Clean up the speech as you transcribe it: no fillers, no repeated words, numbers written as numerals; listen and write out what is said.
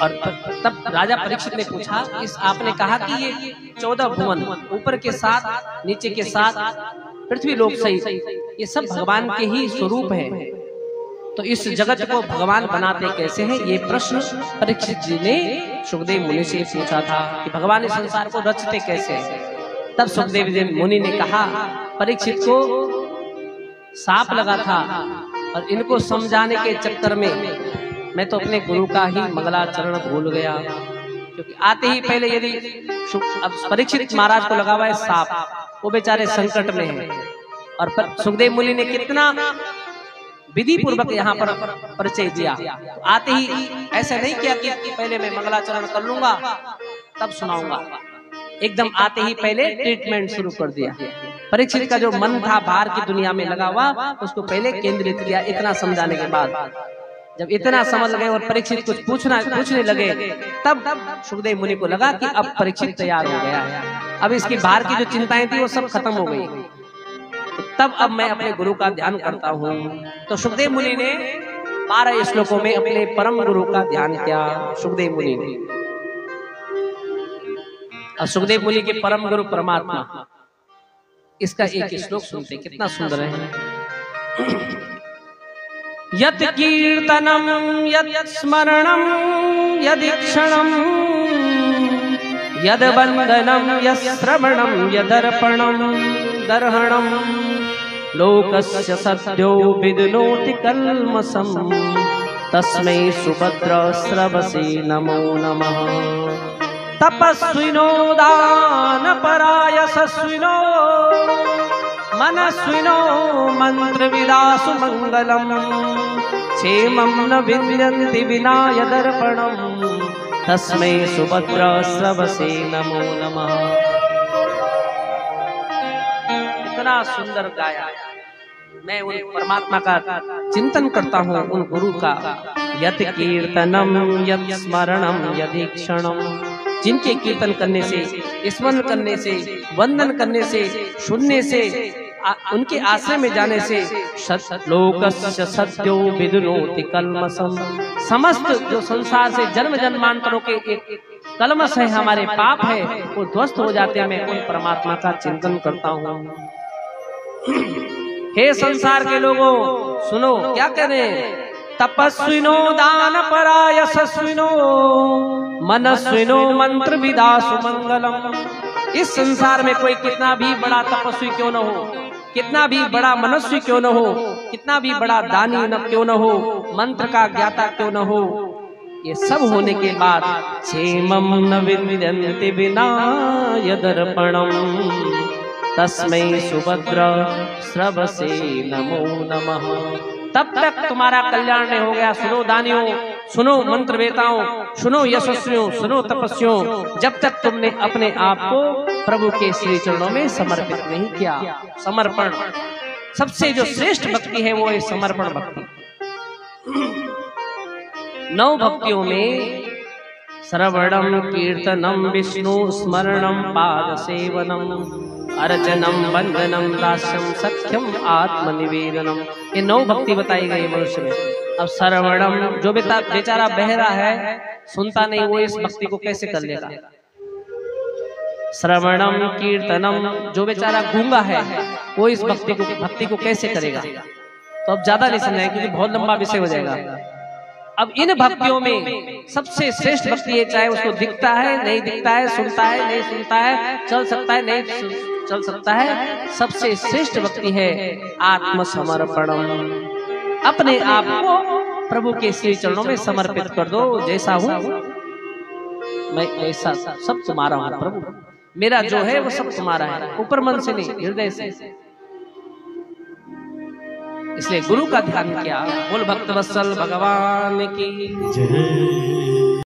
और तब राजा परीक्षित ने पूछा, इस आपने कहा कि ये 14 भुवन, ऊपर के 7, नीचे के 7, पृथ्वी लोक सहित, ये सब भगवान के ही स्वरूप है, तो इस जगत को भगवान बनाते कैसे हैं? ये प्रश्न परीक्षित जी ने सुखदेव मुनि से पूछा था कि भगवान इस संसार को रचते कैसे हैं। तब सुखदेव जी मुनि ने कहा, परीक्षित को सांप लगा था और इनको समझाने के चक्कर में मैं तो अपने गुरु का ही मंगलाचरण भूल गया, क्योंकि आते ही पहले यदि अब परीक्षित महाराज को लगा हुआ है सांप, वो बेचारे संकट में हैं, और सुखदेव मुनि ने कितना विधि पूर्वक यहाँ पर परिचय दिया। तो आते ही ऐसा नहीं किया कि पहले मैं मंगलाचरण कर लूंगा तब सुनाऊंगा, एकदम आते ही पहले ट्रीटमेंट शुरू कर दिया। परीक्षित का जो मन था बाहर की दुनिया में लगा हुआ, उसको पहले केंद्रित किया। इतना समझाने के बाद जब इतना समझ गए और परीक्षित कुछ पूछने लगे, तब सुखदेव मुनि को लगा कि अब परीक्षित तैयार हो गया है, अब इसकी बाहर की जो चिंताएं थी वो सब खत्म हो गई, तो तब अब मैं अपने गुरु का ध्यान करता हूँ। तो सुखदेव मुनि ने 12 श्लोकों में अपने परम गुरु का ध्यान किया। सुखदेव मुनि ने, और सुखदेव मुनि के परम गुरु परमात्मा, इसका एक श्लोक सुनते कितना सुंदर है। यत् कीर्तनम यत् स्मरणम यदीक्षणम यद वंदनम यश्रवणम यदर्पणम दर्हणम लोकस्य सद्यो विदनोति कल्मषम् तस्मै सुभद्र स्रवसे नमो नमः। तपस्विनो दानपरायशस्विनो मनस्विनो मंत्रविदासु मंगलम क्षेमं न विन्द्यन्ति विना यदर्पणम् तस्मै सुभद्र स्रवसे नमो नमः। इतना सुंदर गाया। मैं उन परमात्मा का चिंतन करता हूँ, उन गुरु का। यत् कीर्तनम यत् स्मरणम यदीक्षणम, जिनके कीर्तन करने से, स्मरण करने से, वंदन करने से, सुनने से, उनके आश्रय में जाने से लोकस्य सत्यो विदुनोति कल्मषम्, समस्त जो संसार से जन्म जन्मांतरों के एक कलमश है, हमारे पाप है, वो ध्वस्त हो जाते हैं। मैं उन परमात्मा का चिंतन करता हूँ। हे संसार के लोगों, सुनो क्या कह रहे हैं। तपस्विनो दानपरायशस्विनो मनस्विनो मंत्र विदासु मंगलम। इस संसार में कोई कितना भी बड़ा तपस्वी क्यों न हो, कितना भी बड़ा मनस्वी क्यों न हो, कितना भी बड़ा दानी न क्यों न हो, मंत्र का ज्ञाता क्यों न हो, ये सब होने के बाद क्षेमं न विन्द्यन्ति विना यदर्पणम् तस्मै सुभद्र स्रवसे नमो नमः। तब तक तुम्हारा कल्याण नहीं हो गया। सुनो दानियों, सुनो मंत्र वेताओं, सुनो यशस्वियों, सुनो तपस्वियों, जब तक तुमने अपने आप को प्रभु के श्री चरणों में समर्पित नहीं किया। समर्पण सबसे जो श्रेष्ठ भक्ति है वो है समर्पण भक्ति। 9 भक्तियों में श्रवणम कीर्तनम विष्णु स्मरणम पाद सेवनम अर्चनम वंदनम दास्यम सख्यम आत्मनिवेदनम, ये 9 भक्ति बताई गई मनुष्य में। अब श्रवणम, जो बेचारा बहरा है, सुनता नहीं, वो इस भक्ति को कैसे कर लेगा। श्रवणम कीर्तनम, जो बेचारा गूंगा है, वो इस भक्ति को कैसे करेगा। तो अब ज्यादा नहीं समझाएंगे क्योंकि बहुत लंबा विषय हो जाएगा। अब इन भक्तियों में सबसे श्रेष्ठ भक्ति है, चाहे उसको दिखता है नहीं दिखता है, सुनता है नहीं सुनता है, चल सकता है नहीं चल सकता है, सबसे श्रेष्ठ भक्ति है आत्मसमर्पणम। अपने आप को प्रभु के श्री चरणों में समर्पित कर दो। जैसा हूँ मैं ऐसा सब तुम्हारा हूँ प्रभु, मेरा जो है वो सब तुम्हारा है, ऊपर मन से नहीं, हृदय से। इसलिए गुरु का ध्यान किया। बोल भक्त वत्सल भगवान की जय।